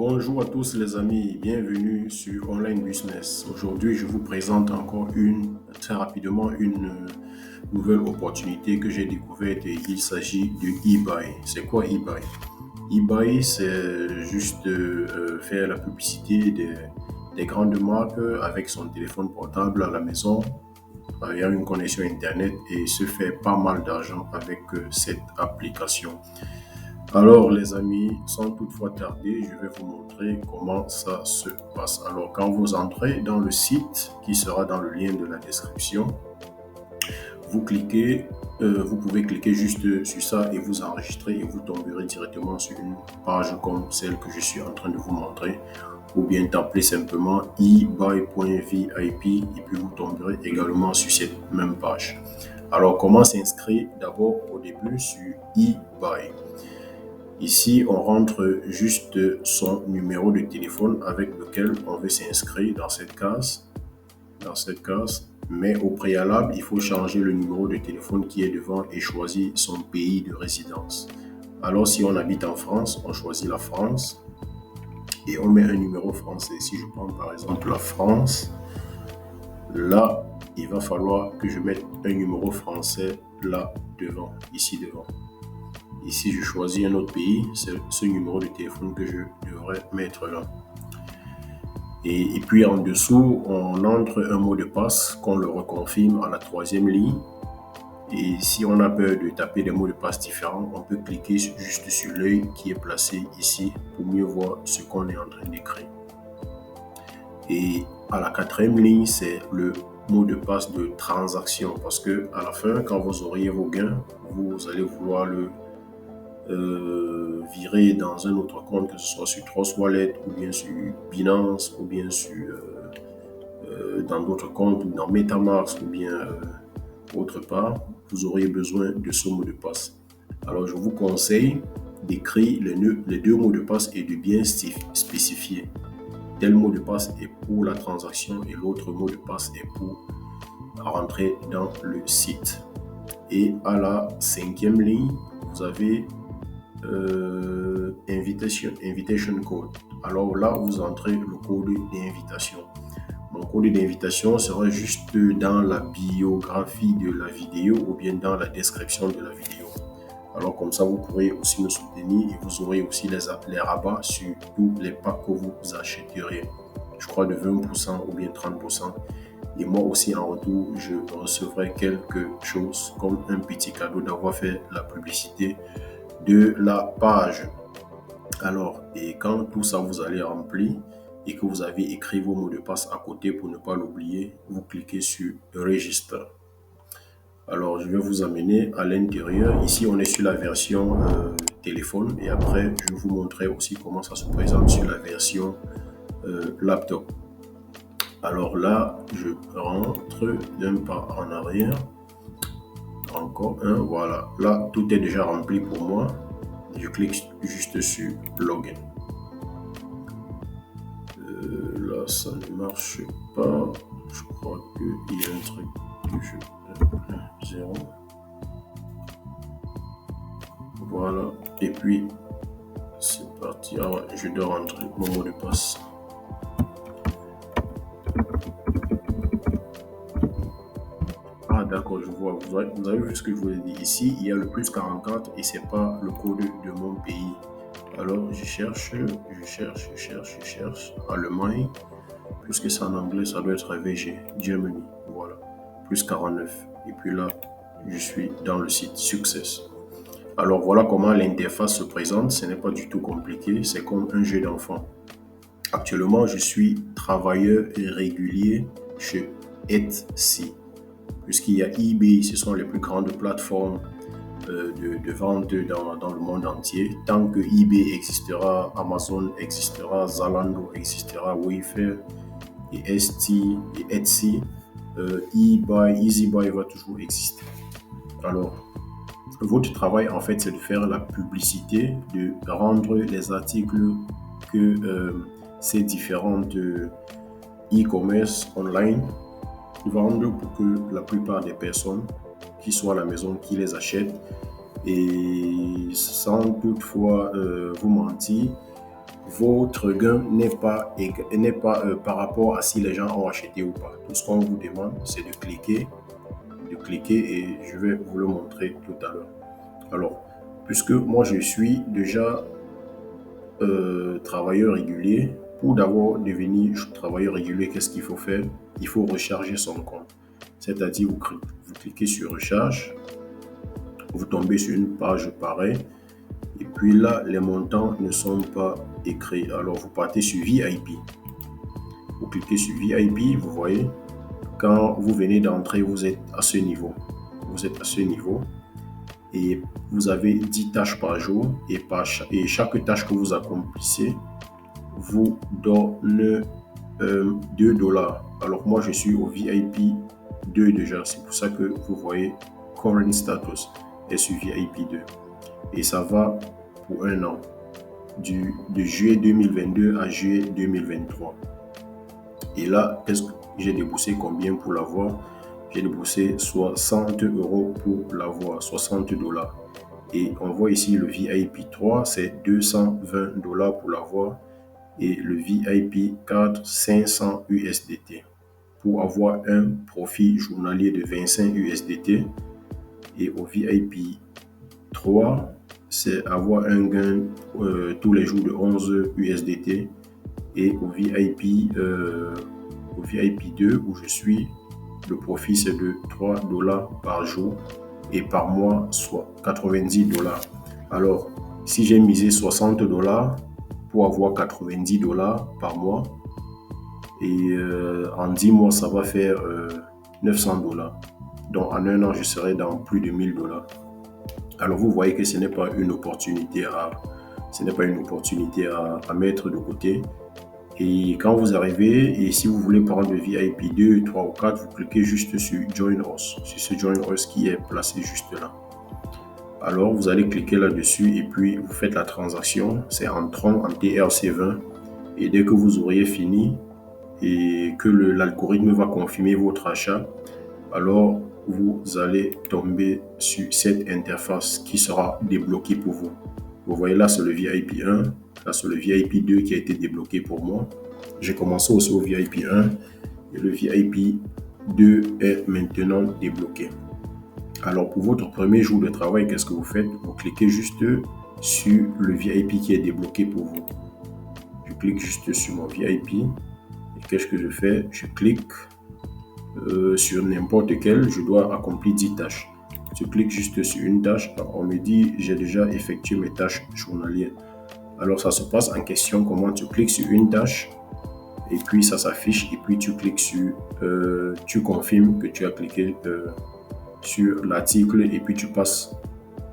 Bonjour à tous les amis, bienvenue sur Online Business. Aujourd'hui, je vous présente encore très rapidement une nouvelle opportunité que j'ai découverte et il s'agit de eBay. C'est quoi eBay? eBay, c'est juste faire la publicité des grandes marques avec son téléphone portable à la maison, ayant une connexion Internet et se faire pas mal d'argent avec cette application. Alors les amis, sans toutefois tarder, je vais vous montrer comment ça se passe. Alors quand vous entrez dans le site qui sera dans le lien de la description, vous pouvez cliquer juste sur ça et vous enregistrer et vous tomberez directement sur une page comme celle que je suis en train de vous montrer, ou bien taper simplement ebuy.vip et puis vous tomberez également sur cette même page. Alors comment s'inscrire? D'abord au début sur eBuy. Ici, on rentre juste son numéro de téléphone avec lequel on veut s'inscrire dans cette case. Mais au préalable, il faut changer le numéro de téléphone qui est devant et choisir son pays de résidence. Alors, si on habite en France, on choisit la France et on met un numéro français. Si je prends par exemple la France, là, il va falloir que je mette un numéro français là devant, ici devant. Ici, je choisis un autre pays, c'est ce numéro de téléphone que je devrais mettre là. Et puis en dessous, on entre un mot de passe qu'on le reconfirme à la troisième ligne. Et si on a peur de taper des mots de passe différents, on peut cliquer juste sur l'œil qui est placé ici pour mieux voir ce qu'on est en train d'écrire. Et à la quatrième ligne, c'est le mot de passe de transaction parce que à la fin, quand vous auriez vos gains, vous allez vouloir le virer dans un autre compte, que ce soit sur Trust Wallet ou bien sur Binance ou bien sur dans d'autres comptes ou dans MetaMask ou bien autre part, vous aurez besoin de ce mot de passe. Alors je vous conseille d'écrire les deux mots de passe et de bien spécifier. Tel mot de passe est pour la transaction et l'autre mot de passe est pour rentrer dans le site. Et à la cinquième ligne, vous avez invitation code. Alors là, vous entrez le code d'invitation. Mon code d'invitation sera juste dans la biographie de la vidéo ou bien dans la description de la vidéo. Alors comme ça, vous pourrez aussi me soutenir et vous aurez aussi les rabats sur tous les packs que vous achèterez. Je crois de 20% ou bien 30%. Et moi aussi, en retour, je recevrai quelque chose comme un petit cadeau d'avoir fait la publicité de la page. Alors, et quand tout ça vous allez remplir et que vous avez écrit vos mots de passe à côté pour ne pas l'oublier, vous cliquez sur Register. Alors, je vais vous amener à l'intérieur. Ici, on est sur la version téléphone et après, je vais vous montrer aussi comment ça se présente sur la version laptop. Alors là, je rentre d'un pas en arrière. Encore un, voilà. Là, tout est déjà rempli pour moi. Je clique juste sur Login. Là, ça ne marche pas. Je crois qu'il y a un truc que je... 0. Voilà. Et puis, c'est parti. Ah ouais, je dois rentrer mon mot de passe. Ah d'accord, je vois. Vous avez vu ce que je vous ai dit. Ici, il y a le plus 44 et c'est pas le code de mon pays. Alors, je cherche. Allemagne. Puisque c'est en anglais, ça doit être VG, Germany. Voilà. Plus 49. Et puis là, je suis dans le site Success. Alors voilà comment l'interface se présente. Ce n'est pas du tout compliqué. C'est comme un jeu d'enfant. Actuellement, je suis travailleur régulier chez Etsy. Puisqu'il y a eBay, ce sont les plus grandes plateformes de vente dans le monde entier. Tant que eBay existera, Amazon existera, Zalando existera, Wayfair et Etsy, EasyBuy va toujours exister. Alors, votre travail, en fait, c'est de faire la publicité, de rendre les articles que ces différentes e-commerce online vendent pour que la plupart des personnes qui sont à la maison, qui les achètent, et sans toutefois vous mentir, votre gain n'est pas par rapport à si les gens ont acheté ou pas. Tout ce qu'on vous demande, c'est de cliquer et je vais vous le montrer tout à l'heure. Alors, puisque moi je suis déjà travailleur régulier, pour d'abord devenir travailleur régulier, qu'est-ce qu'il faut faire? Il faut recharger son compte. C'est-à-dire, vous cliquez sur recharge, vous tombez sur une page pareille, et puis là, les montants ne sont pas écrits. Alors, vous partez sur VIP. Vous cliquez sur VIP, vous voyez, quand vous venez d'entrer, vous êtes à ce niveau. Vous êtes à ce niveau et vous avez 10 tâches par jour et chaque tâche que vous accomplissez vous donne 2 dollars. Alors moi, je suis au VIP 2 déjà. C'est pour ça que vous voyez Current Status est sur VIP 2. Et ça va pour un an, de juillet 2022 à juillet 2023. Et là, j'ai déboursé combien pour l'avoir? J'ai déboursé 60 € pour l'avoir, 60 dollars. Et on voit ici le VIP 3, c'est 220 dollars pour l'avoir. Et le VIP 4, 500 USDT. Pour avoir un profit journalier de 25 USDT. Et au VIP 3, c'est avoir un gain tous les jours de 11 USDT. Et au VIP 2 où je suis, le profit c'est de 3 dollars par jour et par mois, soit 90 dollars. Alors, si j'ai misé 60 dollars pour avoir 90 dollars par mois, et en 10 mois, ça va faire 900 dollars. Donc, en un an, je serai dans plus de 1000 dollars. Alors, vous voyez que ce n'est pas une opportunité à mettre de côté. Et quand vous arrivez, et si vous voulez prendre le VIP 2, 3 ou 4, vous cliquez juste sur Join Us. C'est ce Join Us qui est placé juste là. Alors, vous allez cliquer là-dessus et puis vous faites la transaction. C'est en Tron, en TRC20. Et dès que vous auriez fini et que l'algorithme va confirmer votre achat, alors vous allez tomber sur cette interface qui sera débloquée pour vous. Vous voyez là, c'est le VIP 1. Là, c'est le VIP 2 qui a été débloqué pour moi. J'ai commencé aussi au VIP 1 et le VIP 2 est maintenant débloqué. Alors, pour votre premier jour de travail, qu'est-ce que vous faites? Vous cliquez juste sur le VIP qui est débloqué pour vous. Je clique juste sur mon VIP et qu'est-ce que je fais? Je clique sur n'importe quel, je dois accomplir 10 tâches. Je clique juste sur une tâche, on me dit j'ai déjà effectué mes tâches journalières. Alors ça se passe en question comment tu cliques sur une tâche et puis ça s'affiche et puis tu cliques sur, tu confirmes que tu as cliqué sur l'article et puis tu passes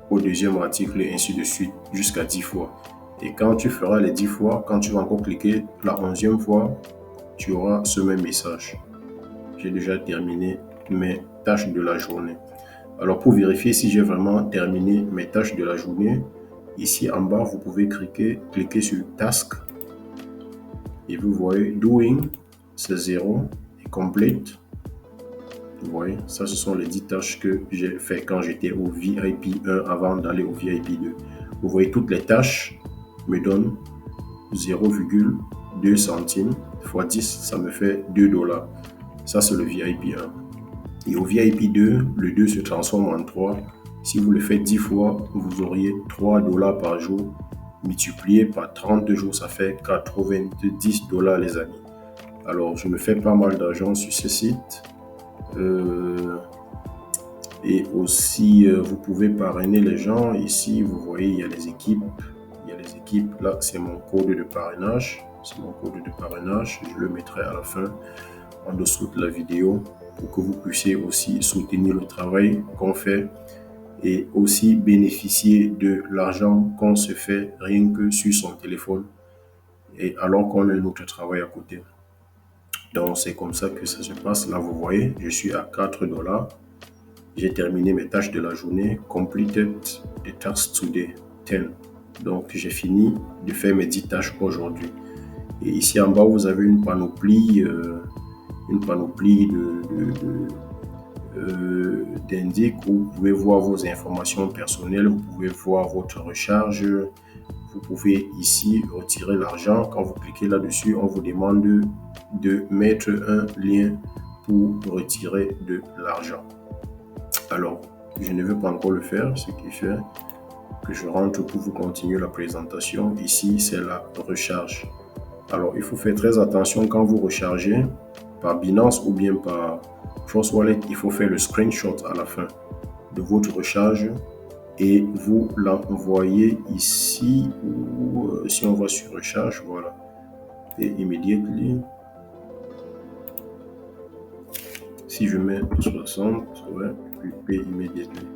au deuxième article et ainsi de suite jusqu'à 10 fois. Et quand tu feras les 10 fois, quand tu vas encore cliquer la 11e fois, tu auras ce même message. J'ai déjà terminé mes tâches de la journée. Alors pour vérifier si j'ai vraiment terminé mes tâches de la journée, ici en bas, vous pouvez cliquer sur Task et vous voyez Doing, c'est 0 et Complete. Vous voyez, ça ce sont les 10 tâches que j'ai fait quand j'étais au VIP 1 avant d'aller au VIP 2. Vous voyez, toutes les tâches me donnent 0,2 centimes x 10, ça me fait 2 dollars. Ça c'est le VIP 1. Et au VIP 2, le 2 se transforme en 3. Si vous le faites 10 fois, vous auriez 3 dollars par jour. Multiplié par 30 jours, ça fait 90 dollars les amis. Alors, je me fais pas mal d'argent sur ce site. Et aussi, vous pouvez parrainer les gens. Ici, vous voyez, il y a les équipes. Là, c'est mon code de parrainage. Je le mettrai à la fin, en dessous de la vidéo, pour que vous puissiez aussi soutenir le travail qu'on fait et aussi bénéficier de l'argent qu'on se fait rien que sur son téléphone et alors qu'on a notre travail à côté. Donc c'est comme ça que ça se passe. Là vous voyez, je suis à 4 dollars. J'ai terminé mes tâches de la journée. Completed the tasks today, 10. Donc j'ai fini de faire mes 10 tâches aujourd'hui. Et ici en bas vous avez une panoplie d'indices où vous pouvez voir vos informations personnelles, vous pouvez voir votre recharge, vous pouvez ici retirer l'argent. Quand vous cliquez là-dessus, on vous demande de mettre un lien pour retirer de l'argent. Alors, je ne veux pas encore le faire, ce qui fait que je rentre pour vous continuer la présentation. Ici, c'est la recharge. Alors, il faut faire très attention quand vous rechargez par Binance ou bien par Trust Wallet. Il faut faire le screenshot à la fin de votre recharge et vous l'envoyez ici ou si on va sur recharge, voilà. Et immediately, si je mets 60, ouais, puis pay immediately.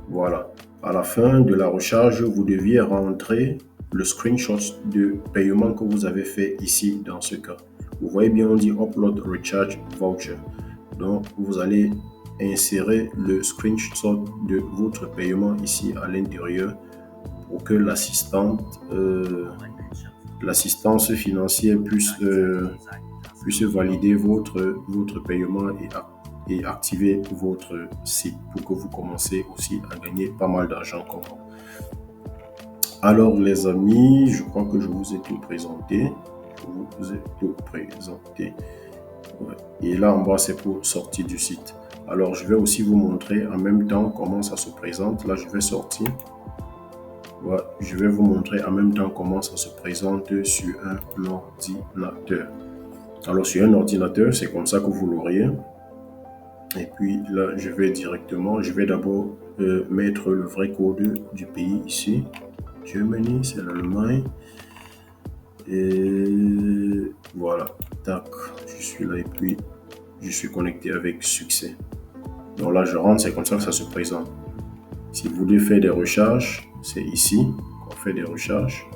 Voilà. À la fin de la recharge, vous deviez rentrer le screenshot de paiement que vous avez fait ici dans ce cas. Vous voyez bien, on dit Upload Recharge Voucher. Donc, vous allez insérer le screenshot de votre paiement ici à l'intérieur pour que l'assistance financière puisse valider votre paiement et activer votre site pour que vous commencez aussi à gagner pas mal d'argent comme moi. Alors les amis, je crois que je vous ai tout présenté. Ouais. Et là en bas, c'est pour sortir du site. Alors je vais aussi vous montrer en même temps comment ça se présente. Là, je vais sortir. Ouais, je vais vous montrer en même temps comment ça se présente sur un ordinateur. Alors sur un ordinateur, c'est comme ça que vous l'auriez. Et puis là, je vais d'abord mettre le vrai code du pays ici. Germany, c'est l'Allemagne. Et voilà, tac, je suis là et puis je suis connecté avec succès. Donc là, je rentre, c'est comme ça que ça se présente. Si vous voulez faire des recharges, c'est ici qu'on fait des recharges.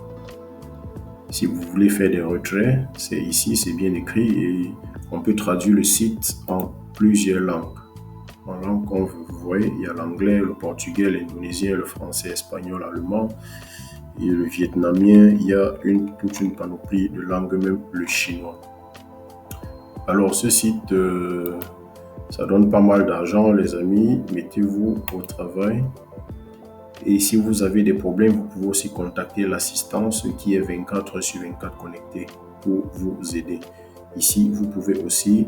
Si vous voulez faire des retraits, c'est ici, c'est bien écrit et on peut traduire le site en plusieurs langues. En langue, comme vous voyez, il y a l'anglais, le portugais, l'indonésien, le français, l'espagnol, l'allemand et le vietnamien. Il y a toute une panoplie de langues, même le chinois. Alors ce site, ça donne pas mal d'argent, les amis. Mettez-vous au travail. Et si vous avez des problèmes, vous pouvez aussi contacter l'assistance qui est 24 sur 24 connectée pour vous aider. Ici, vous pouvez aussi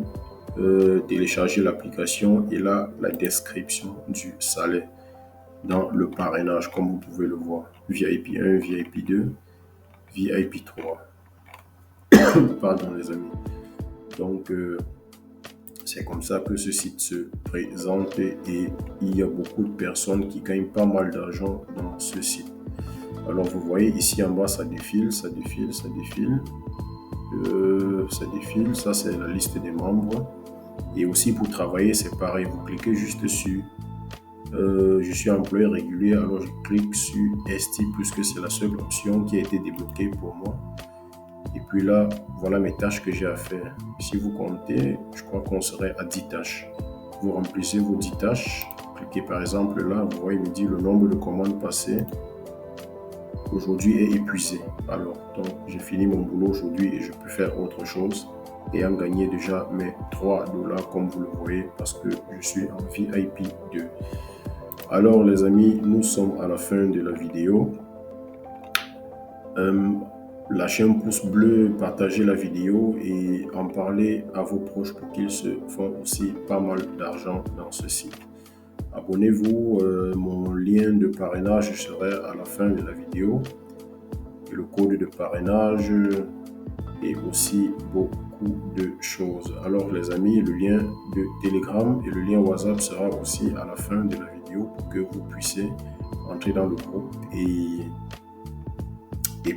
télécharger l'application et là, la description du salaire dans le parrainage, comme vous pouvez le voir. VIP 1, VIP 2, VIP 3. Pardon les amis. Donc, c'est comme ça que ce site se présente et il y a beaucoup de personnes qui gagnent pas mal d'argent dans ce site. Alors vous voyez ici en bas, ça défile. Ça défile. Ça c'est la liste des membres. Et aussi pour travailler, c'est pareil. Vous cliquez juste sur je suis employé régulier, alors je clique sur ST puisque c'est la seule option qui a été débloquée pour moi. Et puis là, voilà mes tâches que j'ai à faire. Si vous comptez, je crois qu'on serait à 10 tâches. Vous remplissez vos 10 tâches. Cliquez par exemple là, vous voyez, il me dit le nombre de commandes passées aujourd'hui est épuisé. Alors, donc, j'ai fini mon boulot aujourd'hui et je peux faire autre chose et en gagner déjà mes $3 comme vous le voyez parce que je suis en VIP 2. Alors les amis, nous sommes à la fin de la vidéo. Lâchez un pouce bleu, partagez la vidéo et en parlez à vos proches pour qu'ils se font aussi pas mal d'argent dans ce site. Abonnez-vous, mon lien de parrainage serait à la fin de la vidéo. Et le code de parrainage et aussi beaucoup de choses. Alors les amis, le lien de Telegram et le lien WhatsApp sera aussi à la fin de la vidéo pour que vous puissiez entrer dans le groupe et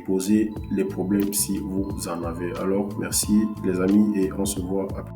poser les problèmes si vous en avez. Alors merci les amis et on se voit après.